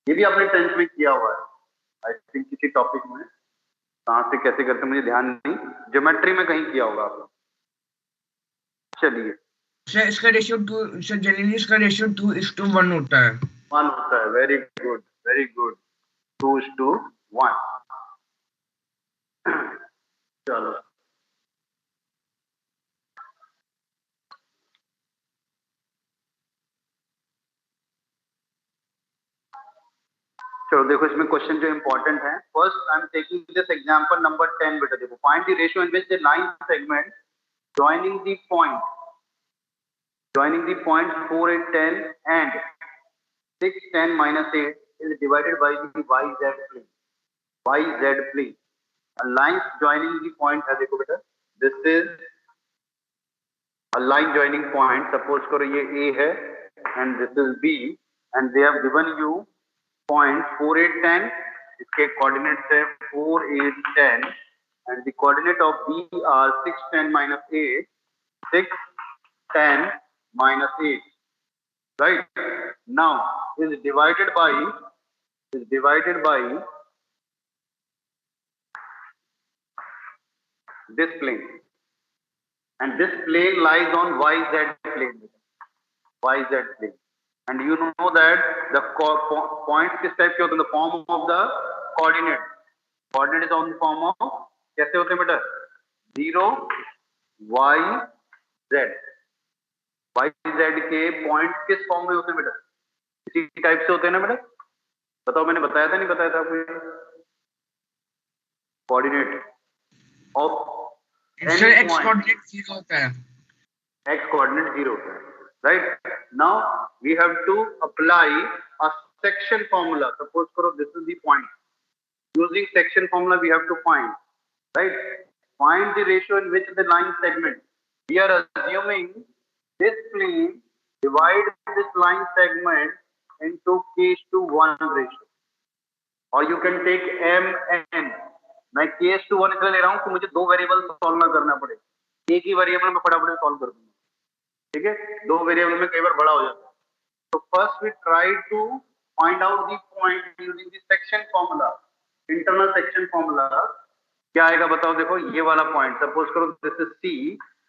ये भी आपने 10th में किया हुआ है आई थिंक किसी टॉपिक में, कहाँ से कैसे करते मुझे ध्यान नहीं, ज्योमेट्री में कहीं किया होगा आपने। चलिए सर इसका रेशियो 2 सर जनरली इसका रेशियो 2:1 होता है। 1 होता है। Very good very good, 2:1। चलो चलो देखो इसमें क्वेश्चन जो इंपॉर्टेंट है, first I am taking this example number 10 बेटा। देखो find the ratio in which the line segment joining the point 4, 8, 10 and 6, 10, -8 is divided by the YZ plane. YZ plane. A line joining the point है, देखो बेटा, this is a line joining point. Suppose करो ये A है and this is B and they have given you point 4, 8, 10. इसके coordinates है 4, 8, 10 and the coordinate of B are 6, 10, -8, 6, 10, -8. Right now is divided by this plane and this plane lies on YZ plane. And you know that the points किस type के होते हैं? The form of the coordinate is on the form of कैसे होते हैं बेटा? 0 y z के point किस फॉर्म में होते हैं बेटा? इसी टाइप से होते हैं ना बेटा? बताओ, मैंने बताया था नहीं बताया था आपको? Coordinate of sir x coordinate 0 होता है। x कोऑर्डिनेट 0 होता है। Right now we have to apply a section formula. Suppose करो this is the point. Using section formula we have to find, right? Find the ratio in which the line segment. We are assuming this plane divide this line segment into k:1 ratio, or you can take mn. मैं k:1 इसलिए ले रहा हूँ कि मुझे दो variable solve ना करना पड़े, एक ही वेरिएबल में फटाफट सॉल्व कर दूंगा। ठीक है, दो वेरिएबल में कई बार बड़ा हो जाता है। तो first we try to find out the point using the section formula, internal section formula. क्या आएगा बताओ? देखो ये वाला पॉइंट, सपोज करो दिस इज सी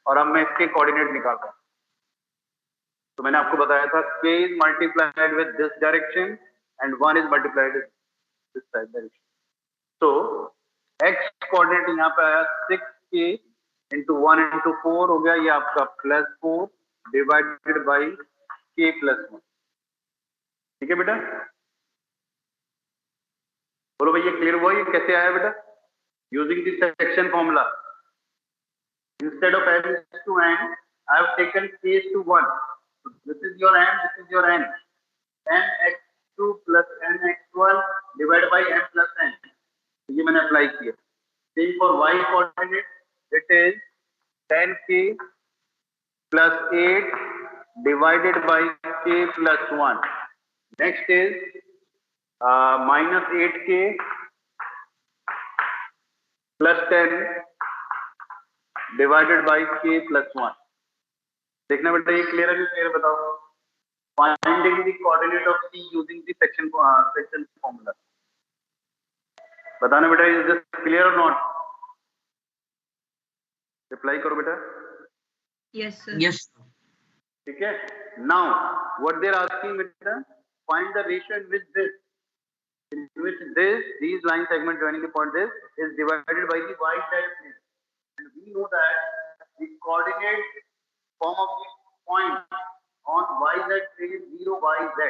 और अब मैं इसके कोऑर्डिनेट निकालता हूं। तो मैंने आपको बताया था k is multiplied with this direction and 1 is multiplied with this direction. तो x कोऑर्डिनेट यहाँ पे आया 6k इंटू 1 इंटू 4 हो गया, ये आपका +4 डिवाइडेड बाई k+1। ठीक है बेटा, बोलो भाई ये क्लियर हुआ? ये कैसे आया बेटा? Using the section formula, instead of m to n I have taken k:1. So this is your m, this is your n. mx2 plus mx1 divided by m plus n. ये मैंने apply किया। Same for y coordinate, it is 10k plus 8 divided by k+1. Next is -8k plus 10 divided by k+1. देखना बेटा ये clear है कि clear? बताओ। Finding the coordinate of C using the section formula. बताना बेटा, is this clear or not? Reply करो बेटा। Yes sir. Yes sir. ठीक है, now what they are asking बेटा, find the ratio in which these line segment joining the point this is divided by the y z plane, and we know that the coordinate form of the point on yz plane is 0 yz।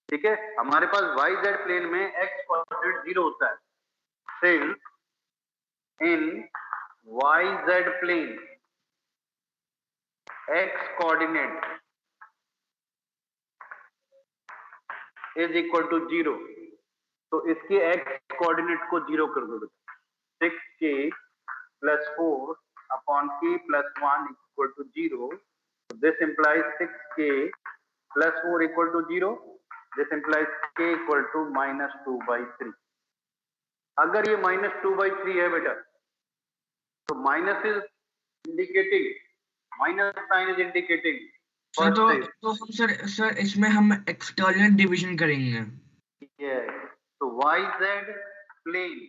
ठीक है, हमारे पास yz plane में x coordinate 0 होता है। Since in yz plane x coordinate is equal to 0, तो इसके x coordinate को 0 कर दो। 6k plus 4 upon k+1 equal to 0. So this implies 6k plus 4 equal to 0. This implies k equal to -2/3. अगर ये -2/3 है बेटा, तो minus is indicating, minus sign is indicating. Sir तो हम सर इसमें हम एक्सटर्नल डिवीजन करेंगे। Yes. So YZ plane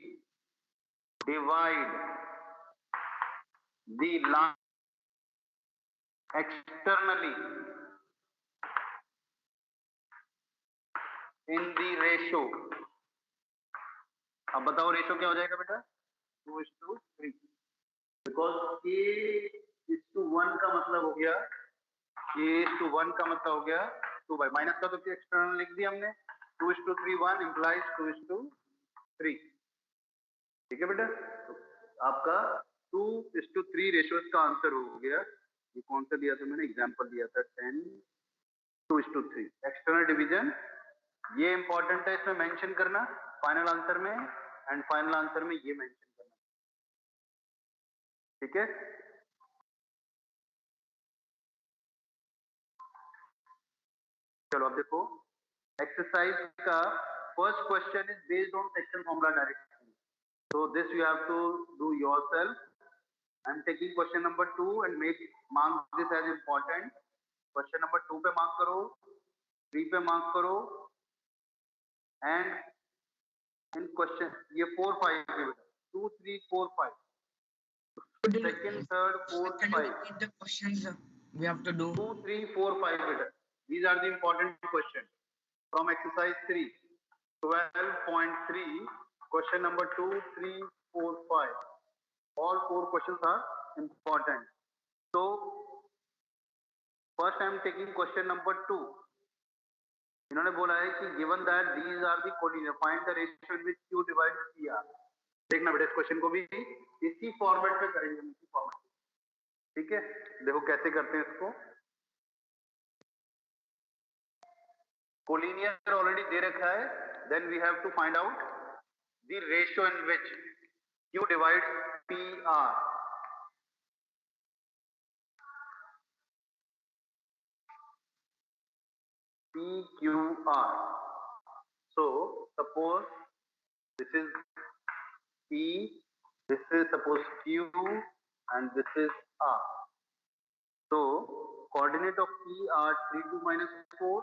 divide the line externally in the ratio. अब बताओ रेशो क्या हो जाएगा बेटा? 2:3. बिकॉज K:1 का मतलब हो गया, K:1 का मतलब हो गया 2 बाई माइनस का तो एक्सटर्नल लिख दिया हमने. 2:3 1 implies 2:3. ठीक है बेटा, तो आपका 2:3 रेशियोज का आंसर हो गया. ये कौन सा दिया था मैंने? एग्जांपल दिया था 10 2:3. एक्सटर्नल डिवीजन ये इंपॉर्टेंट है, इसमें मेंशन करना फाइनल आंसर में, एंड फाइनल आंसर में ये मेंशन करना. ठीक है, चलो अब देखो एक्सरसाइज का first question is based on section formula directly. So this you have to do yourself. I am taking question number 2 and mark this as important. Question number 2 पे mark करो, 3 पे mark करो, and in question ये 4 5 के बेटा 2 3 4 5 second third fourth Can you 5 repeat the questions we have to do? 2 3 4 5 बेटा. These are the important questions from exercise 3 12.3. Question number 2 3 4 5. All 4 questions are important. So first I am taking question number 2. इन्होंने बोला है कि given that these are the collinear, find the ratio in which Q divides PR. देखना बेटा इस question को भी इसी फॉर्मेट में करेंगे, इसी फॉर्मेट. ठीक है, देखो कैसे करते हैं इसको. कोलिनियर ऑलरेडी दे रखा है, then we have to find out the ratio in which Q divides PR. PQR. So suppose this is P, this is suppose Q, and this is R. So coordinate of P are 3 2 minus 4,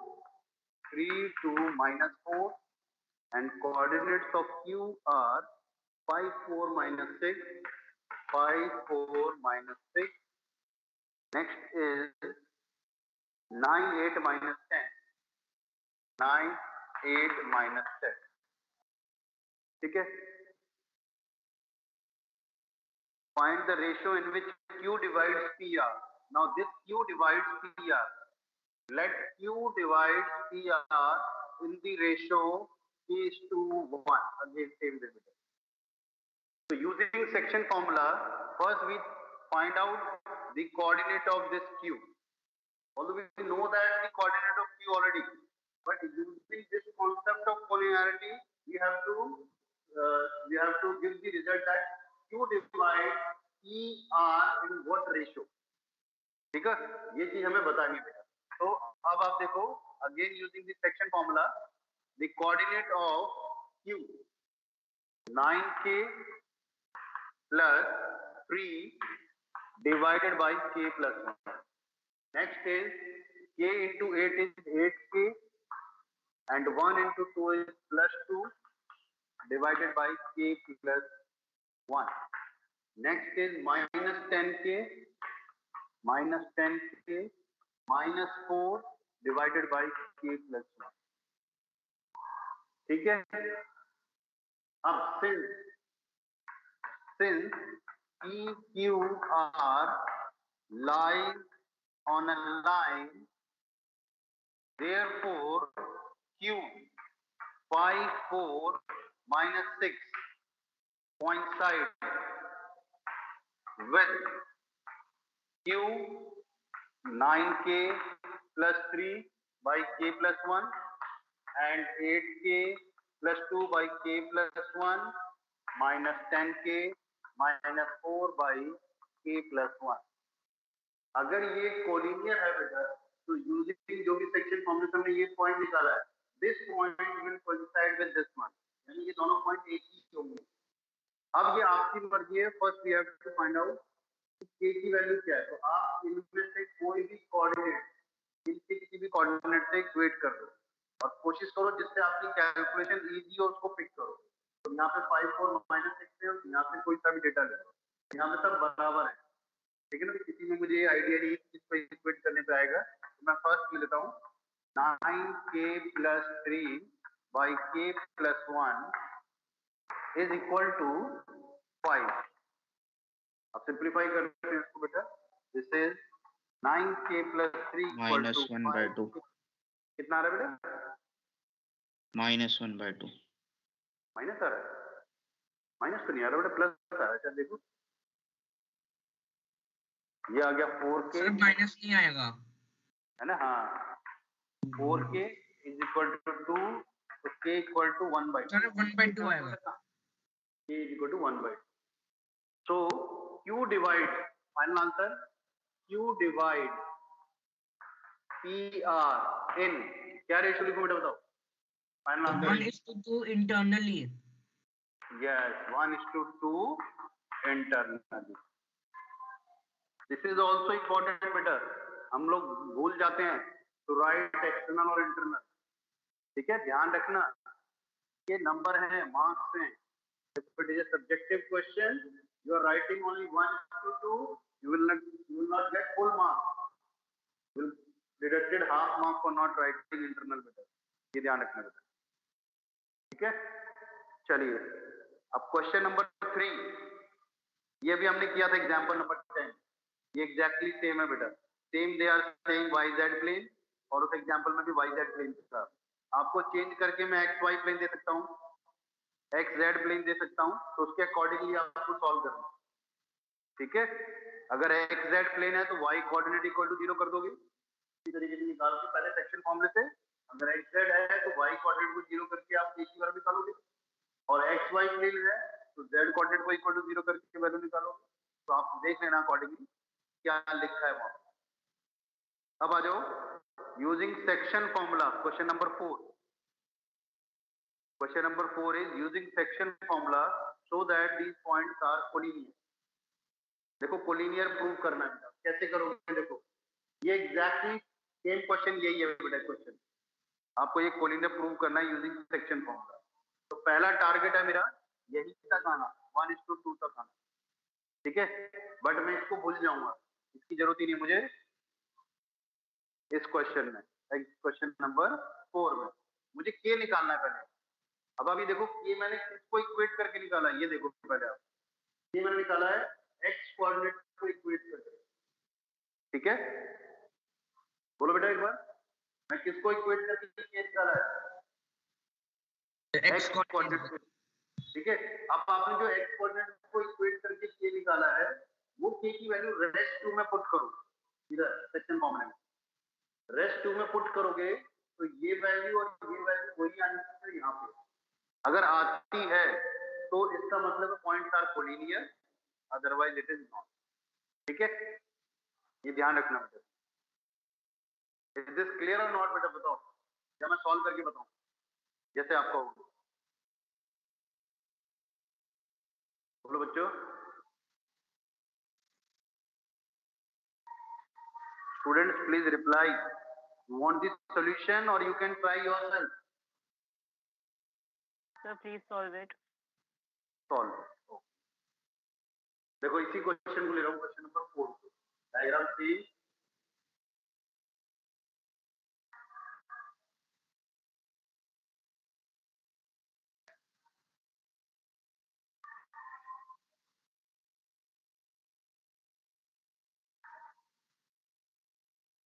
3 2 minus 4, and coordinates of Q are 5 4 minus 6, 5 4 minus 6. Next is 9 8 minus 10, 9 8 minus 10. ठीक है, find the ratio in which Q divides PR. Now this Q divides PR. Let Q divide PR in the ratio K:1. Again same division. So using section formula, first we find out the coordinate of this Q. Although we know that the coordinate of Q already, but using this concept of collinearity, we have to give the result that Q divide PR in what ratio. ठीक है, ये चीज हमें बतानी पड़ेगा. तो अब आप देखो, again using this section formula, the coordinate of Q 9K plus 3 divided by K plus 1. Next is K into 8 is 8K, and 1 into 2 is plus 2 divided by K plus 1. Next is minus 10K, minus 10K, minus 4 divided by K plus 1. ठीक है, अब since P Q R lie on a line, therefore Q 5 4 minus 6 coincide with Q 9K plus 3 by K plus 1 and 8K plus 2 by K plus 1 minus 10K minus 4 by K plus 1. अगर ये collinear है बेटा, तो using जो भी section formula हमने ये point निकाला है, this point will coincide with this one, यानी ये दोनों पॉइंट एक ही होंगे. अब ये आपकी मर्जी है, first we have to find out K की वैल्यू क्या है. तो आप इनमें से कोई भी कोऑर्डिनेट, इनके किसी भी कोऑर्डिनेट से इक्वेट कर दो. और कोशिश करो जिससे आपकी कैलकुलेशन इजी हो उसको पिक करो। तो यहाँ पे 5 4 -6 है, यहाँ पे कोई सा भी डेटा ले लो, यहाँ पे सब बराबर है, ठीक है ना। किसी में मुझे आइडिया नहीं किस पे इक्वेट करने पे आएगा, तो मैं फर्स्ट ले लेता हूँ 9k + 3 by k + 1 is equal to 5। अब सिंप्लीफाई करते हैं इसको बेटा। This is 9k + 3 equal to -1/2 कितना आ रहा है बेटा? -1/2 माइनस आ रहा है? माइनस तो नहीं आ रहा बेटा, प्लस आ रहा है। अच्छा देखो, ये आ गया 4k, सर माइनस नहीं आएगा है ना। हाँ 4k = 2, तो k = 1/2। सर 1/2 आएगा। k = 1/2। so q divide, final answer q divide pr in क्या रेशियो लिखूं बेटा बताओ? Final answer 1:2 internally. yes 1:2 internally। This is also important बेटा, हम लोग भूल जाते हैं टू राइट एक्सटर्नल और इंटरनल, ठीक है। ध्यान रखना ये नंबर है, मार्क्स हैं। If it is a subjective question, you are writing only 1:2, you will not get full mark, you will deducted half mark for not writing internal better, ये ध्यान रखना बेटा, ठीक है। चलिए अब क्वेश्चन नंबर 3, ये भी हमने किया था एग्जांपल नंबर 10, ये एग्जैक्टली सेम है बेटा, same they are same YZ plane, और उस एग्जांपल में भी YZ प्लेन था। आपको चेंज करके मैं XY प्लेन दे सकता हूँ, XZ प्लेन दे सकता हूँ, तो उसके अकॉर्डिंगली आपको सॉल्व करना, ठीक है। अगर XZ प्लेन है तो Y कोऑर्डिनेट = 0 कर दोगे, इसी तरीके से निकाल के पहले सेक्शन फॉर्मूले से। अगर XZ है तो Y कोऑर्डिनेट को 0 करके आप एक ही बार निकालोगे, और XY प्लेन है तो Z कोऑर्डिनेट को = 0 करके वैल्यू निकालोगे। तो आप देख लेना अकॉर्डिंगली क्या लिखा है वहां। अब आ जाओ using section formula, question number 4। Question number 4 is using section formula so that these points are collinear। देखो कोलिनियर प्रूव करना है, कैसे करोगे? देखो ये एग्जैक्टली सेम क्वेश्चन यही है बेटा, क्वेश्चन आपको ये कोलिनियर प्रूव करना है यूजिंग सेक्शन फॉर्मूला। तो पहला टारगेट है मेरा यही तक आना, 1:2 तक आना, ठीक है। बट मैं इसको भूल जाऊंगा, इसकी जरूरत ही नहीं मुझे इस क्वेश्चन में। क्वेश्चन नंबर 4 में मुझे के निकालना है पहले। अब अभी देखो ये मैंने किसको इक्वेट करके निकाला, ये देखो पहले आप, ये मैंने निकाला है x कोऑर्डिनेट को इक्वेट करके, ठीक है। बोलो बेटा एक बार, मैं किसको इक्वेट करके ये निकाला है? x कोऑर्डिनेट, ठीक है। अब आपने जो x कोऑर्डिनेट को इक्वेट करके ये निकाला है, वो k की वैल्यू रेस्ट 2 में पुट करो, इधर सेक्शन फॉर्मूले में रेस्ट 2 में पुट करोगे तो ये वैल्यू और ये वैल्यू वही आनी चाहिए यहाँ पे। अगर आती है तो इसका मतलब points are collinear, otherwise it is not, ठीक है। ये ध्यान रखना बेटा। इज दिस क्लियर और नॉट बेटा? बताओ, क्या मैं सॉल्व करके बताऊं जैसे आपका होगा? बोलो बच्चों। Students please reply, you want this solution और you can try yourself. Sir, please solve it. Solve. देखो इसी क्वेश्चन को ले रहा हूँ, question number 4 diagram C.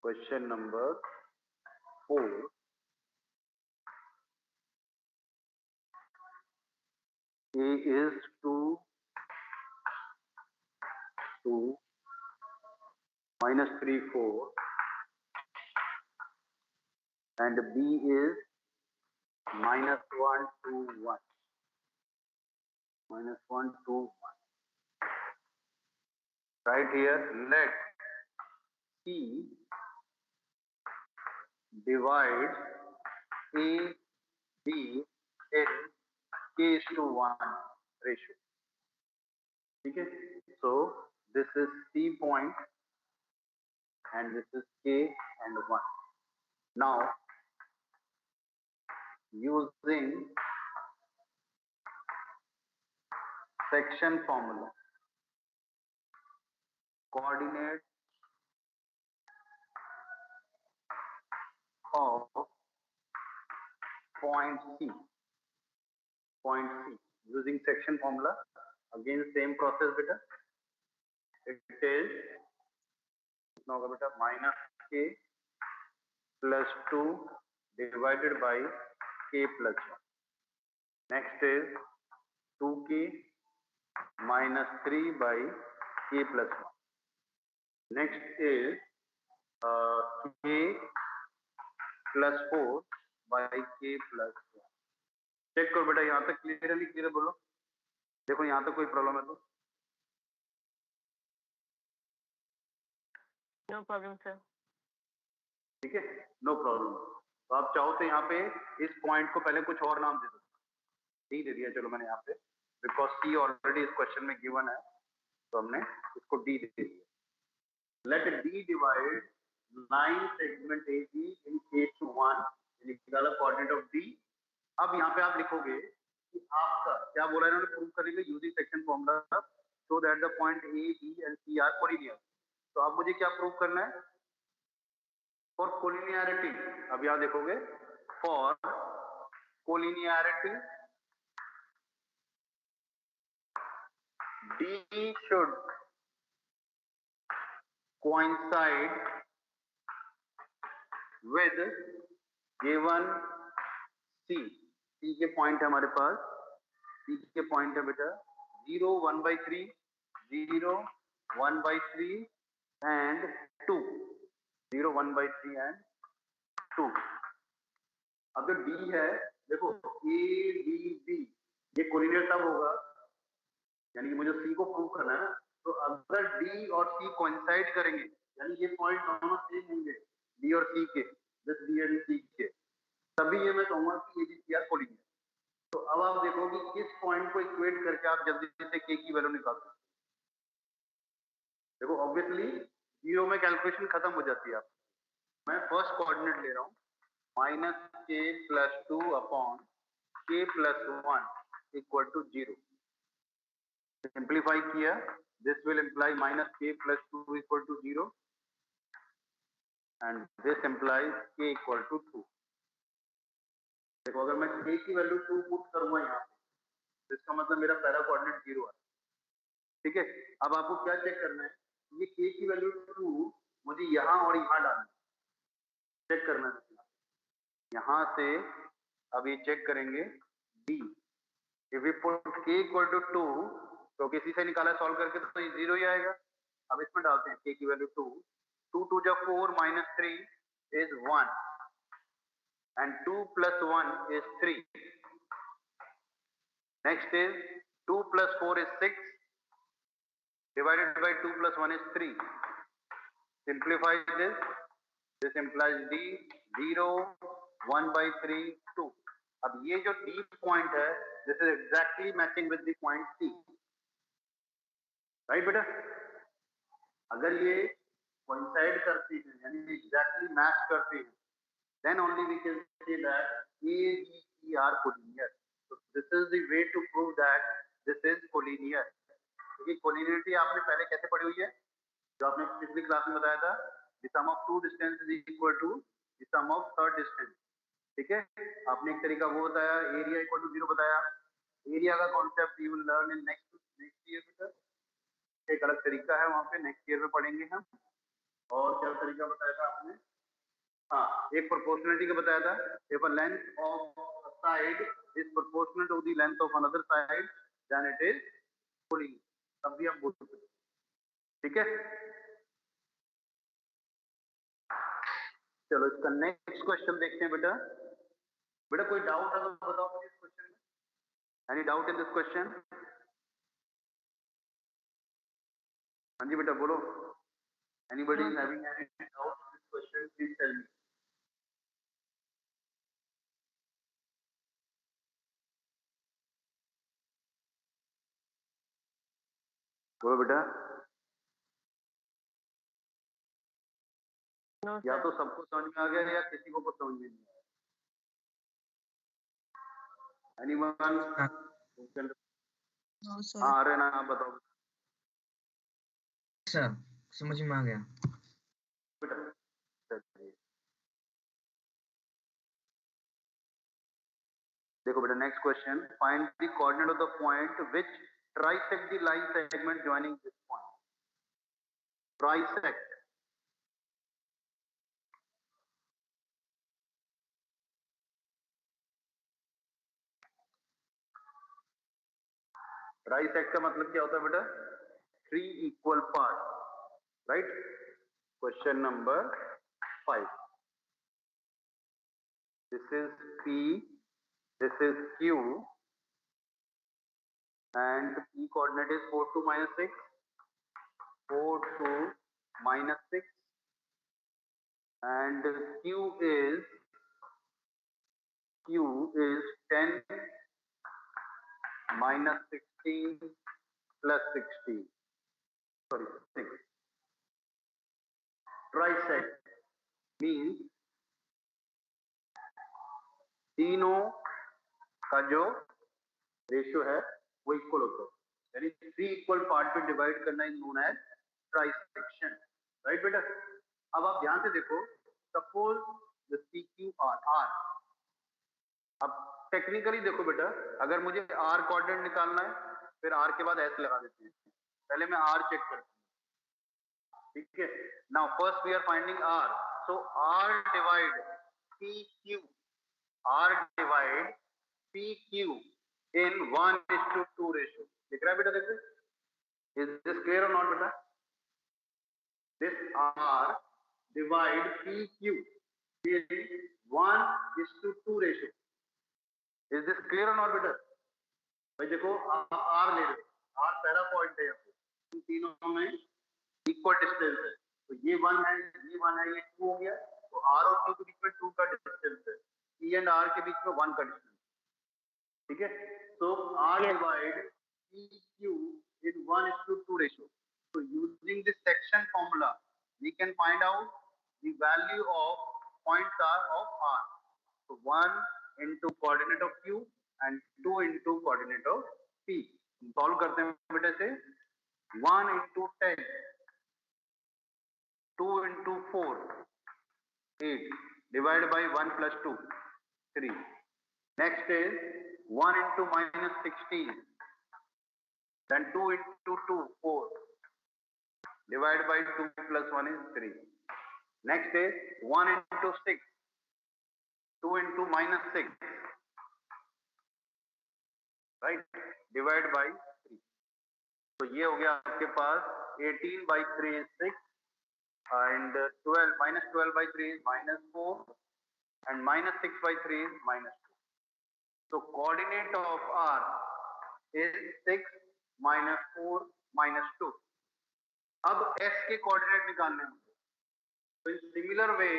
Question number 4, A is 2 -3 4 and B is -1 2 1 -1 2 1. Right here let C divide A B in k:1 ratio, ठीक है। So this is C point and this is K and 1. Now using section formula, coordinate of point C, using section formula. Again same process beta. It is now beta minus k plus 2 divided by k plus 1. Next is 2k minus 3 by k plus 1. Next is k plus 4 by k plus 1. Check करो बेटा, यहाँ तक clear है नहीं clear बोलो। देखो यहाँ तक कोई प्रॉब्लम है तो? No problem sir. ठीक है, नो प्रॉब्लम। तो आप चाहो तो यहाँ पे इस पॉइंट को पहले कुछ और नाम दे दो। डी दे दिया चलो मैंने यहाँ पे, बिकॉज सी ऑलरेडी इस क्वेश्चन में गिवन है, तो हमने इसको डी दे दिया। Let D divide 9 segment A B in case two 1, निकाला कोऑर्डिनेट ऑफ डी। अब यहाँ पे आप लिखोगे कि आपका क्या बोला इन्होंने, प्रूव करेंगे using section formula so that the point A B and C are collinear. तो अब मुझे क्या प्रूव करना है? For collinearity. अब यहां देखोगे for collinearity D should coincide with given C। C के पॉइंट है हमारे पास, C के पॉइंट है बेटा 0, 1/3, 0, 1/3 एंड 2, 0, 1/3 एंड 2। अब जो D है देखो A B B, ये कोलिनियर तब होगा, यानी कि मुझे C को प्रूव करना है ना, तो अगर D और C कोइंसाइड करेंगे, यानी ये पॉइंट दोनों सेम होंगे D और C के, दिस D एंड C के, तभी ये मैं कहूंगा कि ये भी आर कोलिनियर। तो अब आप देखो कि किस पॉइंट को इक्वेट करके आप जल्दी से K की वैल्यू निकाल सकते हो। देखो ऑब्वियसली जीरो में कैलकुलेशन खत्म हो जाती है। आप मैं फर्स्ट कोऑर्डिनेट ले रहा हूं minus k plus 2 upon k plus 1 equal to 0। Simplify किया, this will imply minus k plus 2 equal to 0 and this implies k equal to 2। देखो अगर मैं k की वैल्यू 2 पुट करूंगा यहाँ पे, तो इसका मतलब मेरा पहला कोऑर्डिनेट 0 है। ठीक है, अब आपको क्या चेक करना है, ये k की वैल्यू 2 मुझे यहाँ और यहाँ डालना है, चेक करना है। यहाँ से अब ये चेक करेंगे d, if we put k equal to 2, तो किसी से निकाला सॉल्व करके तो ये 0 ही आएगा। अब इसमें डालते हैं k की वैल्यू 2, 2 2 जा 4 minus 3 is 1 and 2 plus 1 is 3। Next is 2 plus 4 is 6 divided by 2 plus 1 is 3। Simplify this, this implies d 0, 1/3, 2। अब ये जो d पॉइंट है, this is exactly matching with the point C, right बेटा? अगर ये coincide करती है यानी एग्जैक्टली मैच करती है, then only we can say that A, B, C are collinear। So this is the way to prove that this is collinear। क्योंकि collinearity आपने पहले कैसे पढ़ी हुई है, जो आपने पिछली क्लास में बताया था, the sum of two distance is equal to the sum of third distance। ठीक है, आपने एक तरीका वो बताया, एरिया इक्वल टू 0 बताया। एरिया का concept you will learn in next year. एक अलग तरीका है, वहां पे नेक्स्ट ईयर में पढ़ेंगे हम। और क्या तरीका बताया था आपने? हाँ, एक प्रोपोर्शनलिटी का बताया था, if a length of a side is proportional to the length of another side then it is collinear. तब भी हम बोल सकते हैं। ठीक है, चलो इसका नेक्स्ट क्वेश्चन देखते हैं बेटा। बेटा कोई डाउट है तो बताओ मुझे इस क्वेश्चन में। Any doubt in this question? हाँ जी बेटा बोलो। Anybody is having any doubt in this question, please tell me। बोलो बेटा। नो या सर। तो सबको समझ में आ गया या किसी को कुछ समझ में नहीं आया। Anyone No, sir. हाँ अरे ना आप बताओ सर समझ में आ गया। बेटा चलिए। देखो बेटा next question find the coordinate of the point which trisect the line segment joining this point trisect trisect का मतलब क्या होता है बेटा three equal part right question number 5 this is P this is Q and P coordinate is 4 2 minus 6 4 2 minus 6 and Q is 10 minus 16 plus 16 sorry 6 trisect means तीनों का जो ratio है वो इक्वल होता है यानी थ्री इक्वल पार्ट में divide करना is known as trisection right बेटा अब आप ध्यान से देखो सपोज द CQR अब टेक्निकली देखो बेटा अगर मुझे R कोऑर्डिनेट निकालना है फिर R के बाद S लगा देते हैं पहले मैं R चेक करता हूँ ठीक है now first we are finding R so R divide PQ R divide PQ in 1:2 ratio. दिख रहा है बेटा देख रहे Is this clear or not बेटा? This R divide PQ in 1:2 ratio. Is this clear or not बेटा? भाई देखो R ले लो R पहला पॉइंट है यहाँ पे इन तीनों में इक्वल डिस्टेंस है तो ये 1 है ये 1 है ये 2 हो गया तो R और Q के बीच में 2 का डिस्टेंस है P एंड R के बीच में 1 का डिस्टेंस ठीक है so R divide PQ in 1:2 ratio so using this section formula we can find out the value of points R of R so 1 into coordinate of Q and 2 into coordinate of P solve करते हैं बेटे से 1 into 10 2 into 4 8 divided by 1 plus 2 3 next is 1 into minus 16 then 2 into 2 4 divided by 2 plus 1 is 3 next is 1 into 6 2 into minus 6 right divided by 3 तो ये हो गया आपके पास 18 by 3 is 6 and 12 minus 12 by 3 is minus 4 and minus 6 by 3 is minus 2 so coordinate of R is 6 minus 4 minus 2 अब S के coordinate निकालने होंगे तो in similar way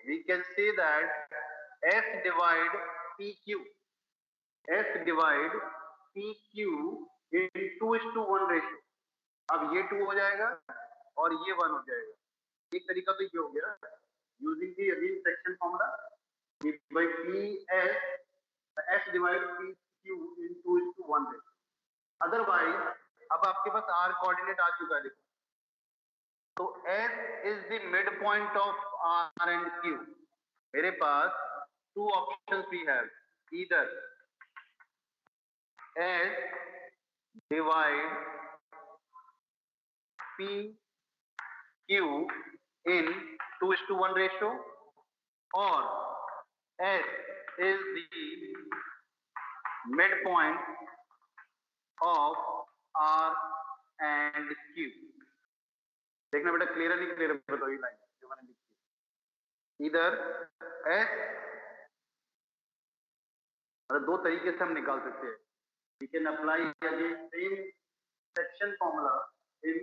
we can say that S divide PQ S divide PQ in 2:1 ratio अब ये 2 हो जाएगा और ये 1 हो जाएगा एक तरीका तो ये हो गया using the again section formula by S divide PQ in 2:1 ratio otherwise अब आपके पास R कोऑर्डिनेट आ चुका है देखो तो S is the midpoint of R and Q. मेरे पास two options we have. Either S divide P Q in 2:1 ratio, or S is the midpoint of R and Q. देखना बेटा clear है नहीं clear बताओ ये लाइन जो मैंने लिखी इधर एस मतलब दो तरीके से हम निकाल सकते हैं we can apply again same section formula in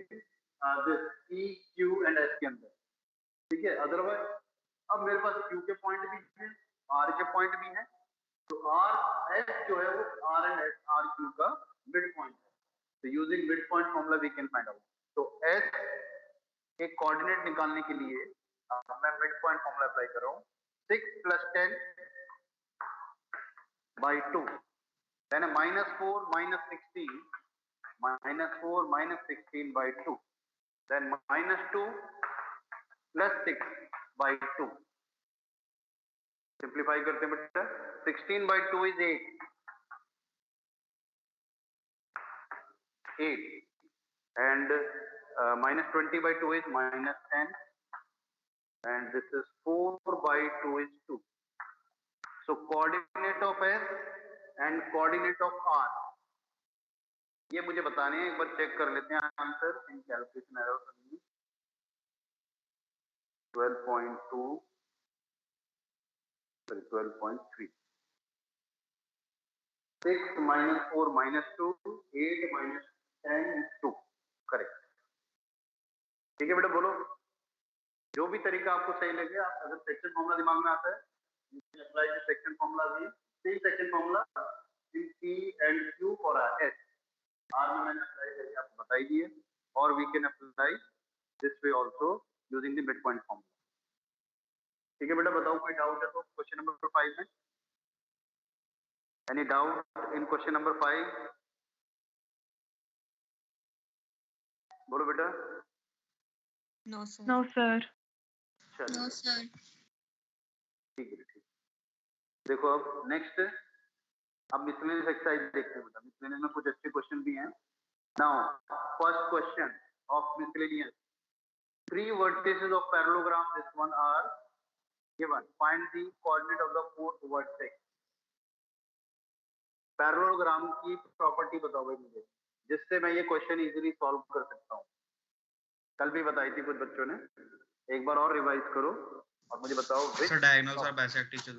this P Q and S के अंदर ठीक है अदरवाइज अब मेरे पास क्यू के पॉइंट भी है आर के पॉइंट भी है तो आर एस जो है वो R and S R Q का मिड पॉइंट है तो using mid point formula we can find out तो एस के कोऑर्डिनेट निकालने के लिए मैं मिड पॉइंट फॉर्मूला अप्लाई कर रहा हूं 6 plus 10 by 2 then a -4 -16, -4 -16 by 2, then -2 plus 6 by 2. Simplify करते हैं बेटा, 16 by 2 is 8, 8, and -20 by 2 is -10, and this is 4 by 2 is 2. So coordinate of S and coordinate of R, ये मुझे बताने हैं, एक बार चेक कर लेते हैं आंसर इन कैलकुलेशन एरर करनी। 12.2 sorry 12.3, 6 -4 -2, 8 -10 is 2, करेक्ट। ठीक है बेटा, बोलो जो भी तरीका आपको सही लगे। आप अगर सेक्शन फॉर्मूला दिमाग में आता है, अप्लाई द सेक्शन फॉर्मूला भी, same section formula in P and Q for S, R में मैंने अप्लाई करके आपको बताई दिए, और we can apply this way also using the mid point formula. ठीक है बेटा, बताओ कोई डाउट है तो क्वेश्चन नंबर 5 में? Any doubt in question number 5? बोलो बेटा। No, sir. No, sir. चलो No, sir. ठीक है, ठीक। देखो अब नेक्स्ट, अब मिसलेनियस एक्सरसाइज देखते हैं बेटा। मिसलेनियस में कुछ अच्छे क्वेश्चन भी हैं। Now first question of miscellaneous, 3 vertices of parallelogram, this one are given, find the coordinate of the fourth vertex। Parallelogram की प्रॉपर्टी बताओ भाई मुझे, जिससे मैं ये क्वेश्चन इजीली सॉल्व कर सकता हूँ। कल भी बताई थी कुछ बच्चों ने, एक बार और रिवाइज करो और मुझे बताओ। सर डायगोनल्स आर बाइसेक्टिकल।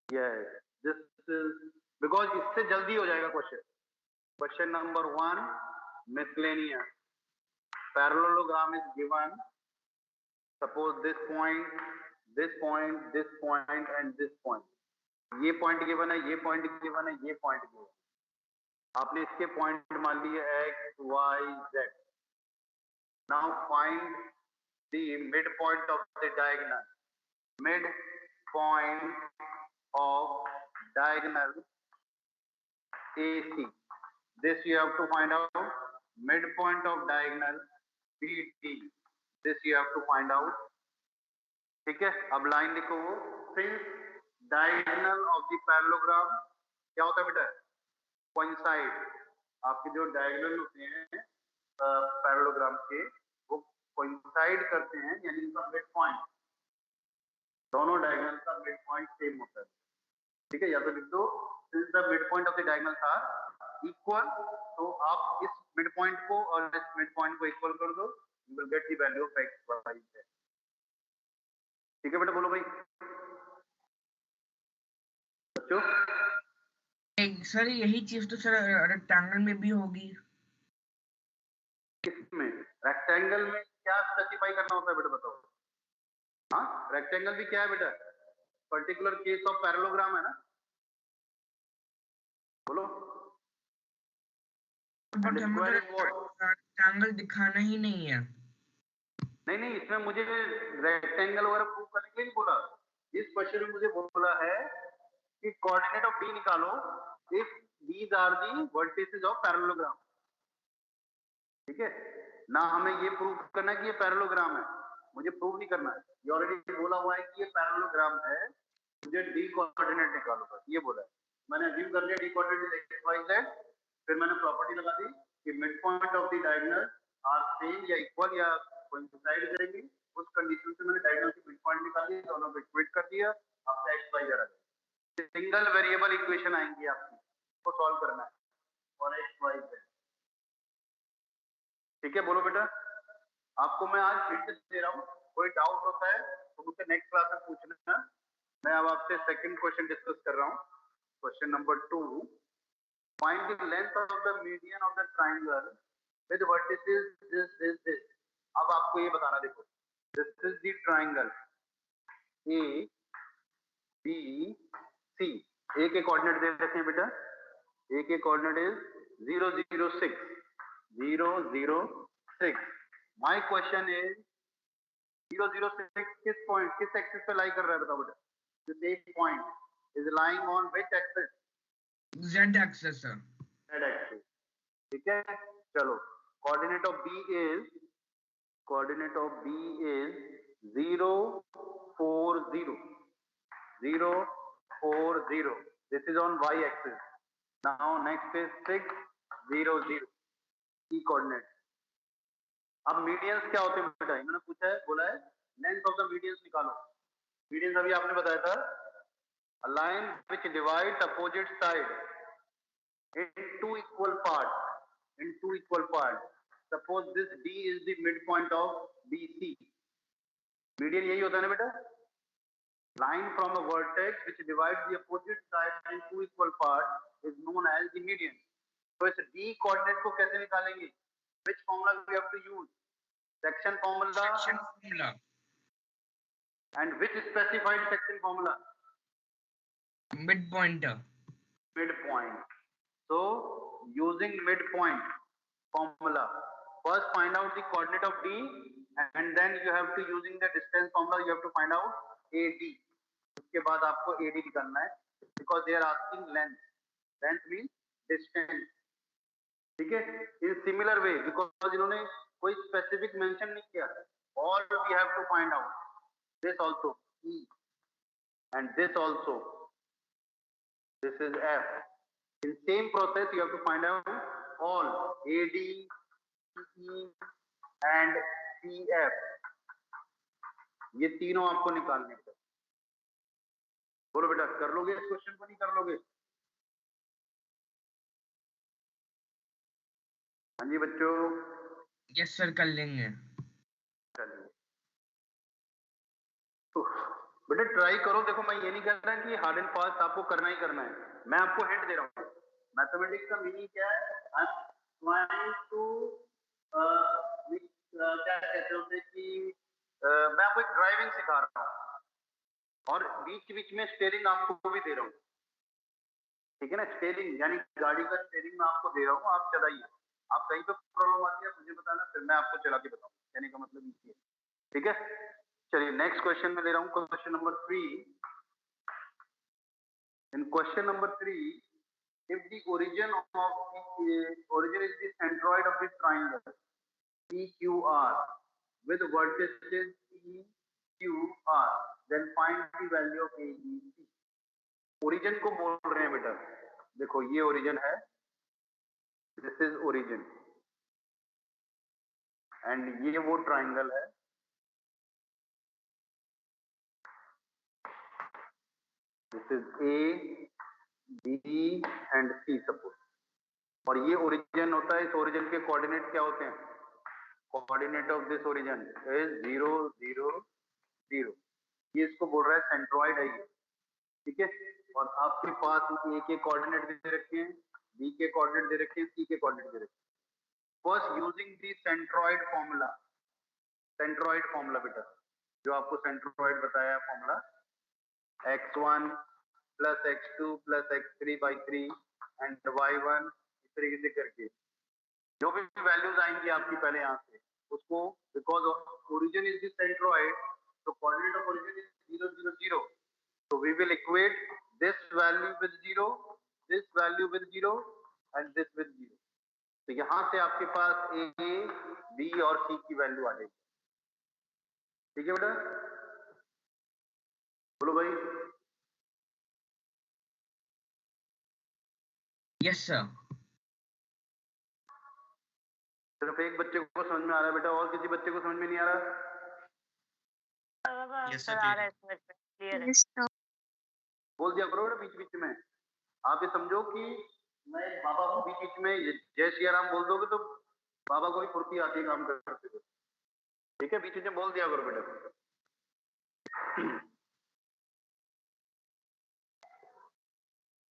यस, दिस इज बिकॉज इससे जल्दी हो जाएगा क्वेश्चन। Question number 1, miscellaneous, parallelogram is given, suppose this point, this point, this point and this point. ये पॉइंट गिवन है, ये पॉइंट गिवन है, ये पॉइंट गिवन। आपने इसके पॉइंट मान लिए x, y, z। Now find the mid point of the diagonal, mid point of diagonal AC, this you have to find out, midpoint of diagonal BD, this you have to find out। ठीक है, अब line लिखो, since diagonal of the parallelogram क्या होता है बेटा? coincide। आपके जो डायगोनल होते हैं पैरेललोग्राम के, वो coincide करते हैं, यानी इनका मिड पॉइंट, दोनों डायगोनल का मिड पॉइंट सेम होता है। ठीक है, या तो लिख दो since the midpoint of the diagonals are equal, तो आप इस मिड पॉइंट को और इस मिड पॉइंट को इक्वल कर दो, you will get the value of x, y, z। ठीक है बेटा, बोलो भाई बच्चों। सर यही चीज तो सर रेक्टेंगल में भी होगी। किसमें? रेक्टेंगल में क्या स्पेसिफाई करना होता है बेटा, बताओ। हाँ, रेक्टेंगल भी क्या है बेटा? पर्टिकुलर केस ऑफ पैरेललोग्राम है ना, बोलो। बट हमें तो रेक्टेंगल दिखाना ही नहीं है। नहीं, इसमें मुझे रेक्टेंगल वगैरह प्रूव करने के लिए नहीं बोला। इस क्वेश्चन में मुझे बोला है कि कोऑर्डिनेट ऑफ डी निकालो if these are the vertices of parallelogram. ठीक है ना, हमें ये प्रूव करना है कि ये पैरेललोग्राम है, मुझे प्रूव नहीं करना है। ये ऑलरेडी बोला हुआ है कि ये पैरेललोग्राम है, मुझे डी कोऑर्डिनेट निकालो बस, ये बोला है। मैंने अज्यूम कर लिया D coordinate X Y Z, फिर मैंने प्रॉपर्टी लगा दी कि mid point of the diagonal are same या इक्वल या कोइंसाइड करेंगे। उस कंडीशन से मैंने डायगोनल की मिड पॉइंट निकाल ली, दोनों को इक्वेट कर दिया, आपका एक्स वाई जेड आ गया। सिंगल वेरिएबल इक्वेशन आएंगी आपकी, को सॉल्व करना है और एक्स वाई जेड। ठीक है, बोलो बेटा। आपको मैं आज हिंट दे रहा हूँ, कोई डाउट होता है तो मुझसे नेक्स्ट क्लास में पूछना। मैं अब आपसे सेकंड क्वेश्चन डिस्कस कर रहा हूँ, question number 2, find the length of the median of the triangle with vertices this. अब आपको ये बताना, देखो this is the triangle A B C. A के कोऑर्डिनेट दे रखे हैं बेटा, ए के coordinate is 0 0 6 0 0 6। My question is 0 0 6 किस पॉइंट, किस एक्सिस पे लाई कर रहा है बताओ बेटा। दिस एक point is lying on which axis? Z axis, sir. Z axis. ठीक है, चलो coordinate of B is 0 4 0 0 4 0. This is on y axis. Now next is 6 0 0 की coordinate. अब मीडियंस क्या होते हैं बेटा, इन्होंने पूछा है, बोला है लेंथ ऑफ द मीडियंस निकालो. मीडियंस अभी आपने बताया था, a line which divides opposite side in two equal parts. Suppose this D is the midpoint of BC. Median यही होता है ना बेटा, line from a vertex which divides the opposite side in two equal parts is known as the median. तो इस D coordinate को कैसे निकालेंगे? Which formula we have to use? Section formula. Section formula. And which specified section formula? Midpoint. Midpoint. So using midpoint formula, first find out the coordinate of D, and then you have to, using the distance formula, you have to find out AD. उसके बाद आपको AD निकालना है, because they are asking length. Length means distance. ठीक है? In similar way, because इन्होंने कोई specific mention नहीं किया, all we have to find out. This also E, and this also. This is F. In same process, you have to find out all AD, CE and CF. ये तीनों आपको निकालने हैं. बोलो बेटा, कर लोगे इस क्वेश्चन को, नहीं कर लोगे? हाँ जी बच्चों. Yes sir, कर लेंगे. चलिए, तो बेटा ट्राई करो. देखो मैं ये नहीं कह रहा कि हार्ड एंड फास्ट आपको करना ही करना है, मैं आपको हिंट दे रहा हूँ. मैथमेटिक्स का मीनिंग क्या है? आई एम ट्राइंग टू क्या कहते हैं कि मैं आपको एक ड्राइविंग सिखा रहा हूँ और बीच बीच में स्टीयरिंग आपको भी दे रहा हूँ. ठीक है ना, स्टीयरिंग यानी गाड़ी का स्टीयरिंग मैं आपको दे रहा हूँ, आप चलाइए. आप कहीं पे प्रॉब्लम आती है मुझे बताना, फिर मैं आपको चला के बताऊँ. कहने का मतलब ये है. ठीक है, चलिए नेक्स्ट क्वेश्चन में ले रहा हूँ. Question number 3. In question number 3, if the origin is the centroid of the triangle PQR with vertices PQR, then find the value of ABC. Origin को बोल रहे हैं बेटा. देखो ये ओरिजिन है, दिस इज ओरिजिन, एंड ये वो ट्राइंगल है. This is A, B and C suppose. और ये ओरिजिन होता है. इस ओरिजिन के कोऑर्डिनेट क्या होते हैं? Coordinate of this origin is 0 0 0. ये इसको बोल रहा है सेंट्रॉइड है ये. ठीक है, और आपके पास A के कोऑर्डिनेट दे रखे हैं, B के कोऑर्डिनेट दे रखे हैं, C के कोऑर्डिनेट दे रखे हैं. First using the centroid formula. Centroid formula बेटा, जो आपको सेंट्रॉइड बताया formula, x1 plus x2 plus x3 by 3 and y1, इस तरीके से करके जो भी वैल्यूज आएंगी आपकी पहले यहाँ से, उसको, because origin is the centroid, तो coordinate of origin is 0 0 0. So we will equate this value with 0, this value with 0 and this with 0. तो यहां से आपके पास A, B और C की वैल्यू आ जाएगी. ठीक है बेटा, बोलो भाई. Yes sir. सिर्फ एक बच्चे को समझ में आ रहा है बेटा, और किसी बच्चे को समझ में नहीं आ रहा? Yes sir, clear है. बोल दिया करो बेटा बीच बीच में. आप ये समझो कि मैं बाबा को बीच बीच में जय श्री राम बोल दोगे तो बाबा को भी फुर्ती आती है काम करते हुए. ठीक है, बीच बीच में बोल दिया करो बेटा.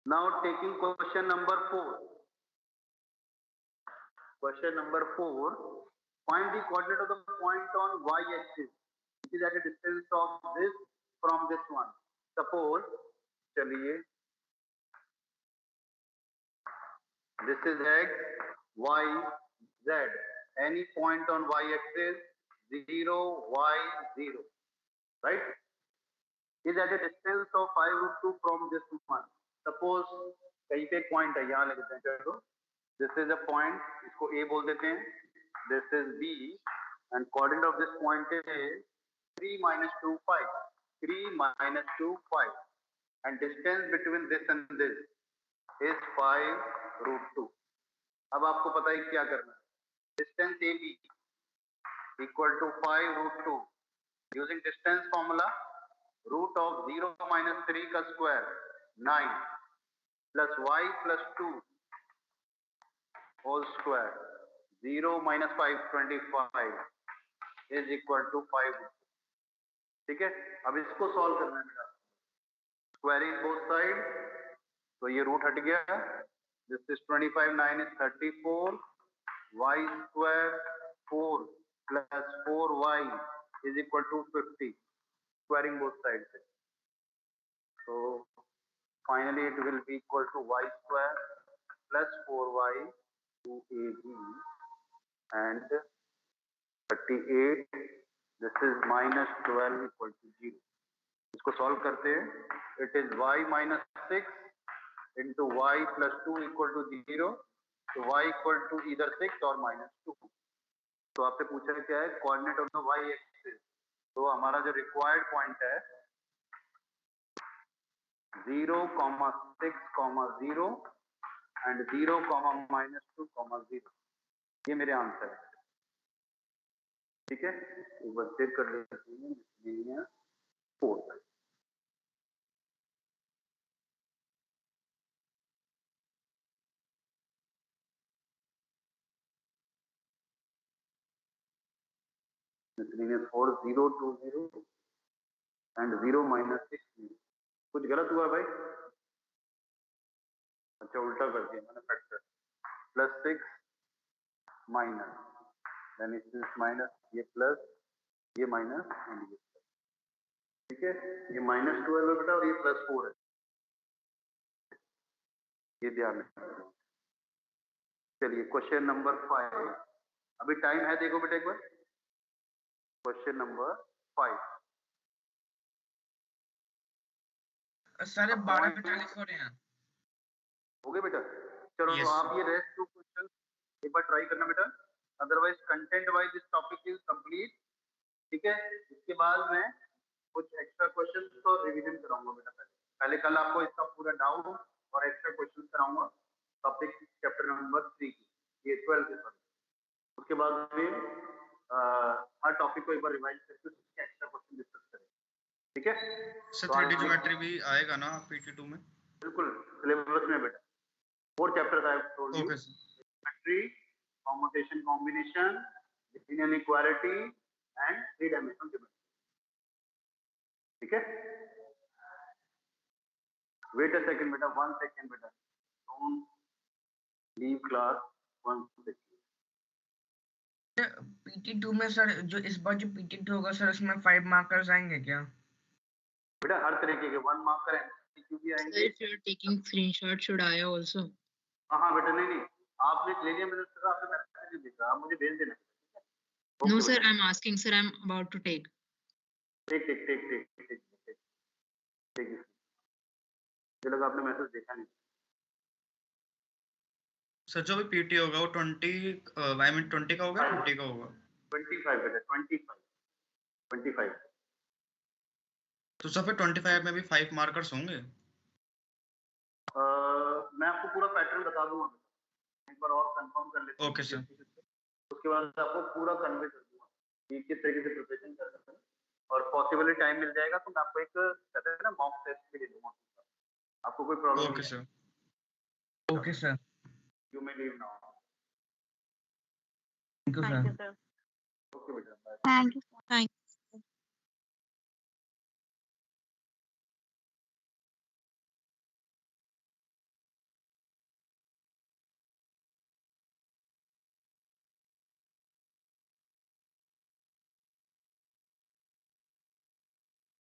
Now taking question number 4. Question number 4. Find the coordinate of the point on y-axis, which is at a distance of this from this one. Suppose, चलिए, this is x, y, z. Any point on y-axis 0, y, 0, right? Is at a distance of 5√2 from this one. Suppose कहीं पे एक point है, यहाँ लिखते हैं, चलो this is a point, इसको ए बोल देते हैं, this is B and coordinate of this point is 3 - 2 5, 3 - 2 5 and distance between this and this is 5√2. अब आपको पता है क्या करना है, distance A B equal to 5√2 using distance formula, root of 0 - 3 का square 9 plus y plus 2 whole square 0 - 5 25 is equal to 5. ठीक है, अब इसको सॉल्व करना है बेटा, स्क्वायरिंग बोथ साइड, तो ये रूट हट गया, this is 25, 9 is 34, y square 4 plus 4y is equal to 50, squaring both side से, तो finally it will be equal to y square plus 4y to AB and 38, this is -12 equal to 0. इसको solve करते हैं, it is y - 6 into y plus 2 equal to 0, तो y equal to either 6 or -2. तो आपसे पूछा है क्या है, coordinate of the y axis, तो हमारा जो रिक्वायर्ड पॉइंट है 0, 6, 0 एंड 0, -2, 0, ये मेरे आंसर है. ठीक है, एक बार चेक कर लेते हैं, 4. miscellaneous 4, 0, 2, 0 and 0 - 6. कुछ गलत हुआ भाई? अच्छा, उल्टा कर दिया मैंने, फैक्टर +6 माइनस, देन इस माइनस, ये प्लस, ये माइनस एंड ये प्लस. ठीक है, ये -12 है बेटा और ये +4 है, ये ध्यान रखना. चलिए क्वेश्चन नंबर 5, अभी टाइम है, देखो बेटा एक बार, क्वेश्चन नंबर 5. सारे 12:40 हो रहे हैं. हो गए बेटा, चलो Yes, तो आप ये रेस्ट 2 क्वेश्चन एक बार ट्राई करना बेटा, otherwise content wise this topic is complete. ठीक है, इसके बाद मैं कुछ एक्स्ट्रा क्वेश्चंस और रिवीजन कराऊंगा बेटा. पहले कल आपको इसका पूरा डाउट और एक्स्ट्रा क्वेश्चंस कराऊंगा टॉपिक चैप्टर नंबर 3 की, ये 12 के बाद. उसके बाद फिर हर टॉपिक को एक बार रिवाइज करके उसके एक्स्ट्रा क्वेश्चन डिस्कस करेंगे. ठीक है सर, 3D ज्योमेट्री भी आएगा ना PT2 में? बिल्कुल, सिलेबस में बेटा 4 chapters I have told you. Okay sir. Geometry, permutation combination, linear inequality and 3-dimensional geometry. ठीक है, वेट अ सेकंड बेटा, 1 सेकंड बेटा, don't leave class, 1 second. PT2 में सर, जो इस बार जो PT2 होगा सर, उसमें 5 मार्कर्स आएंगे क्या? बेटा हर तरीके के 1 मार्कर MCQ भी आएंगे. If you're taking screenshot, should I also? हाँ बेटा, नहीं आपने ले लिया, मैंने सर आपने मैसेज देखा, आप मुझे भेज देना. No sir, I'm asking sir, I'm about to take. ठीक. मुझे लगा आपने मैसेज देखा नहीं. सर जो भी PT होगा वो 20 का होगा, 20 का होगा? 25 बेटा, 25. तो सर फिर 25 में भी 5 मार्कर्स होंगे? मैं आपको पूरा पैटर्न बता दूंगा, एक बार और कंफर्म कर लेते हैं. Okay sir. उसके बाद आपको पूरा कन्वे कर दूंगा कि किस तरीके से प्रिपरेशन कर सकते हैं, और पॉसिबली टाइम मिल जाएगा तो मैं आपको एक कहते हैं ना मॉक टेस्ट भी दे दूंगा. आपको कोई problem? Okay sir. Okay sir, you may leave now. Thank you Thank you, sir. sir. Okay बेटा, बाय. Thank you.